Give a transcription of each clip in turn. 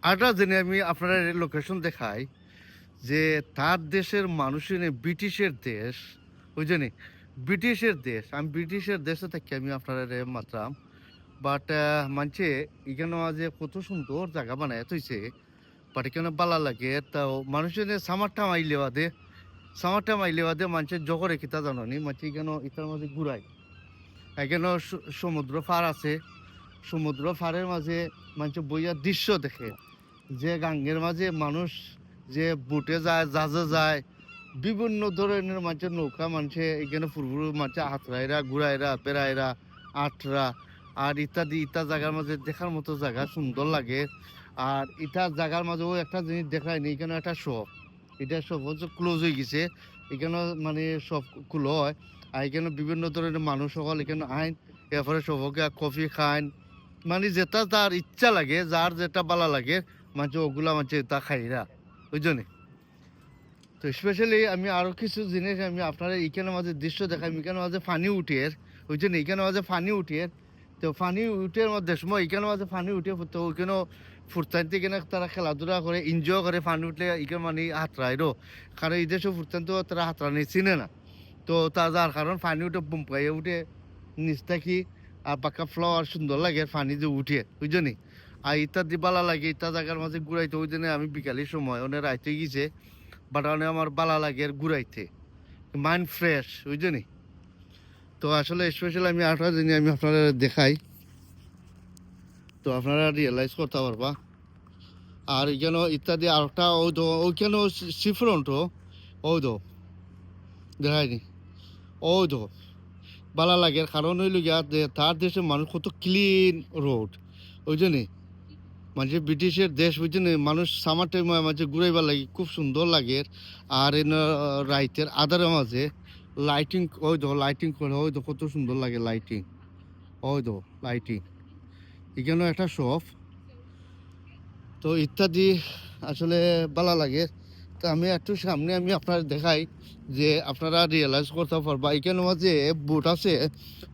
আরেকটা জেনে আমি আপনার লোকেশন দেখাই যে তার দেশের মানুষের ব্রিটিশের দেশ ওই জন্য ব্রিটিশের দেশ আমি ব্রিটিশের দেশে থাকি আমি আপনার মাত্রাম বাট মানছে এখানে যে কত সুন্দর জায়গা বানায় তৈছে বাট এখানে বালা লাগে তাও মানুষের সামারটা মাইলে বাদে মানুষের জগরে কিতা জানি মানছে এখানে এটার মাঝে ঘুরাই এখানে সমুদ্র পার আছে সমুদ্র পাড়ের মাঝে মানুষ বইয়ার দৃশ্য দেখে যে গাঙ্গের মাঝে মানুষ যে বুটে যায় জাহাজে যায় বিভিন্ন ধরনের মানুষের নৌকা মানুষে এখানে ফুরফুর মানুষে হাতরাইরা ঘুরাইরা পেরাইরা আটরা আর ইত্যাদি জায়গার মাঝে দেখার মতো জায়গা সুন্দর লাগে। আর ইটা জায়গার মাঝেও একটা জিনিস দেখায়নি এখানে একটা শপ এটা সব হচ্ছে ক্লোজ হয়ে গেছে এখানে মানে সব খুলো হয় আর এখানে বিভিন্ন ধরনের মানুষ সকল এখানে আইন এরপরে সবকে কফি খান মানে যেটা তার ইচ্ছা লাগে যার যেটা ভালো লাগে মানুষ ওগুলা মানুষ তা খাইরা ওই জন্যে। তো স্পেশালি আমি আরও কিছু জিনিস আমি আপনারা এখানে মাঝে দৃশ্য দেখাই এখানে মাঝে ফানি উঠের ওই জন্য এখানে মাঝে ফানি উঠের তো ফানি উঠের মধ্যে সময় এখানে মাঝে ফানি উঠে তো ওইখানেও ফুরতান্তি এখানে তারা খেলাধুলা করে এনজয় করে ফানি উঠলে এখানে মানে হাতরাইরও কারণ এই দেশে ফুরতান্ত তারা হাতরানি চিনে না তো তা যার কারণ ফানি উঠে বুমপাইয়ে উঠে নিচ থাকি আর পাকা ফ্লাওয়ার সুন্দর লাগে ফানি যে উঠে ওই জন্যই আর ইত্যাদি বালা লাগে ইত্যাদি জায়গার মাঝে ঘুরাইতে ওই জন্য আমি বিকালের সময় অনেক রাইতে গেছে বাট অনেক আমার বালা লাগে আর ঘুরাইতে মাইন্ড ফ্রেশ ওই জন্যই। তো আসলে স্পেশাল আমি আরেকটা জিনিস আমি আপনারা দেখাই তো আপনারা রিয়েলাইজ করতে পারবা। আর এখানে ইত্যাদি আরেকটা ওই তো ওইখানেও সিফ্রন্টও ওই তো দেখায়নি ওই তো বালা লাগে কারণ হইল গিয়া তার দেশের মানুষ কত ক্লিন রোড ওই জন্যই মানে ব্রিটিশের দেশ বুঝছেন মানুষ সামার টাইমে মাঝে ঘুরাইবার লাগে খুব সুন্দর লাগে। আর রাইতের আধারের মাঝে লাইটিং ওই তো লাইটিং করে ওই তো কত সুন্দর লাগে লাইটিং ওই তো লাইটিং এখানেও একটা শপ তো ইত্যাদি আসলে ভালো লাগে। তো আমি একটু সামনে আমি আপনার দেখাই যে আপনারা রিয়েলাইজ করতে পারবা এখানে মাঝে বোট আছে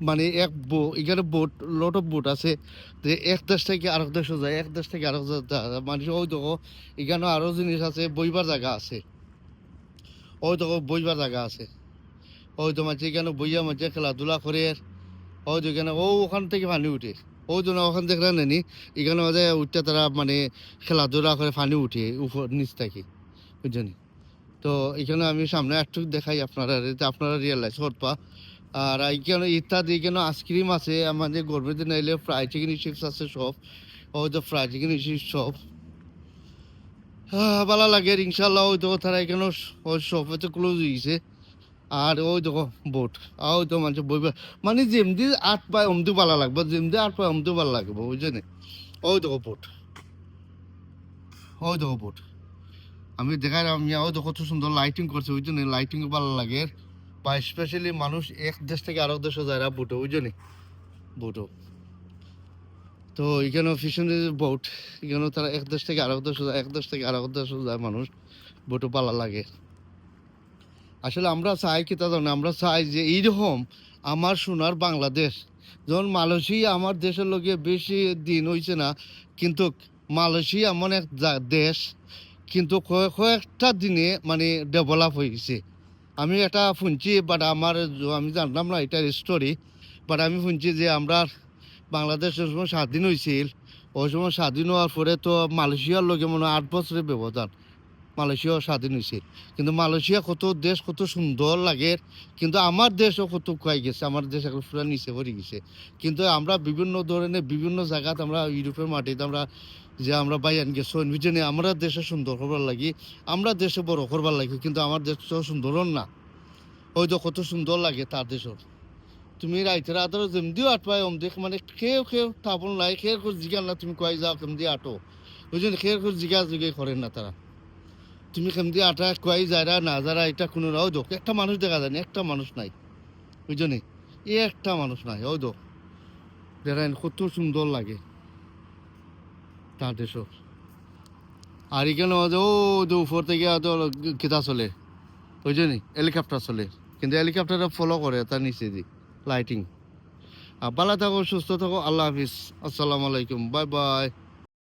মানে এখানে বোট লট অফ বোট আছে যে এক দেশ থেকে আরেক দেশে যায় এক দেশ থেকে আরেক দেশ মানুষ ওই দেখো এখানে আরও জিনিস আছে বইবার জায়গা আছে ওই দেখো বইবার জায়গা আছে ওই তো মাঝে এখানে বইয়া মাঝে খেলাধুলা করে ওই তো এখানে ওখান থেকে পানি উঠে ওই জন্য ওখান থেকে নেনি এখানে মাঝে উঠতে তারা মানে খেলাধুলা করে পানি উঠে উপর নিচ থেকে বুঝছেন। তো এখানে আমি সামনে একটু দেখাই আপনারা আপনারা রিয়েলাইজ করবা। আর এখানে ইত্যাদি এখানে আইসক্রিম আছে আমাদের গরমের দিন এলে ফ্রাই চিকেন স্টিক্স আছে সব ওই তো ফ্রাই চিকেন স্টিক্স সব ভালো লাগে ইনশাল্লাহ ওই তো তারা এখানে ওই সব হয়তো ক্লোজ হয়েছে। আর ওই দেখো বোট ওই তো মানুষ বই মানে যেমনি আট পায় অমদি ভালো লাগবে যেমনি আট পায় অমদি ভালো লাগবে বুঝছেন। ওই দেখো বোট ওই দেখো বোট আমি দেখাই আমি ওই দেখো কত সুন্দর লাইটিং করছে ওই জন্য লাইটিং ভালো লাগে। বা স্পেশালি মানুষ এক দেশ থেকে আরেক দেশে যায় বোটে ওই জন্যই বোটও তো এখানেও ফিশনারি বোট এখানেও তারা এক দেশ থেকে আরেক দেশে যায় এক দেশ থেকে আরেক দেশে যায় মানুষ বোটও ভালো লাগে। আসলে আমরা চাই কি তা জানি আমরা চাই যে এইরকম আমার সোনার বাংলাদেশ যেমন মালয়েশিয়া আমার দেশের লোকে বেশি দিন হয়েছে না কিন্তু মালয়েশিয়া এমন এক দেশ কিন্তু কয়েকটা দিনে মানে ডেভেলপ হয়ে গেছে। আমি এটা শুনছি বাট আমি জানলাম না এটার স্টোরি বাট আমি শুনছি যে আমরা বাংলাদেশের সময় স্বাধীন হয়েছিল ওই সময় স্বাধীন হওয়ার পরে তো মালয়েশিয়ার লোকে মনে হয় 8 বছরের ব্যবধান মালয়েশিয়াও স্বাধীন হয়েছে কিন্তু মালয়েশিয়া কত দেশ কত সুন্দর লাগে কিন্তু আমার দেশও কত খুয়াই গেছে আমার দেশ এখন পুরো নিচে পড়ে গেছে কিন্তু আমরা বিভিন্ন ধরনের বিভিন্ন জায়গাতে আমরা ইউরোপের মাটিতে আমরা বাইয়ান গেছি বুঝে আমরা দেশে সুন্দর করবার লাগি আমরা দেশে বড় করবার লাগি কিন্তু আমার দেশ তো সুন্দর না ওই তো কত সুন্দর লাগে তার দেশও তুমি রাইতের আদর যেমদিও আটপায় অম দেখ মানে খেয়ে তাপন নাই খেয়ে জিগান না তুমি কয় যাও কেমদি আটো ওই জন্য খেয়ে জিগা করেন না তারা তুমি কেমদি আটা কয় যারা না যারা এটা কোনো না ওই দোক একটা মানুষ দেখা যায় না একটা মানুষ নাই বুঝছো নি একটা মানুষ নাই ওই দোক দেখেন কত সুন্দর লাগে তার দেশও। আর এখানে ও উপর থেকে কেতা চলে ওই জন্যই হেলিকপ্টার চলে কিন্তু হেলিকপ্টারটা ফলো করে তার নিচে দিয়ে লাইটিং। আর ভালো থাকো সুস্থ থাকো আল্লাহ হাফিজ আসসালামু আলাইকুম বাই বাই।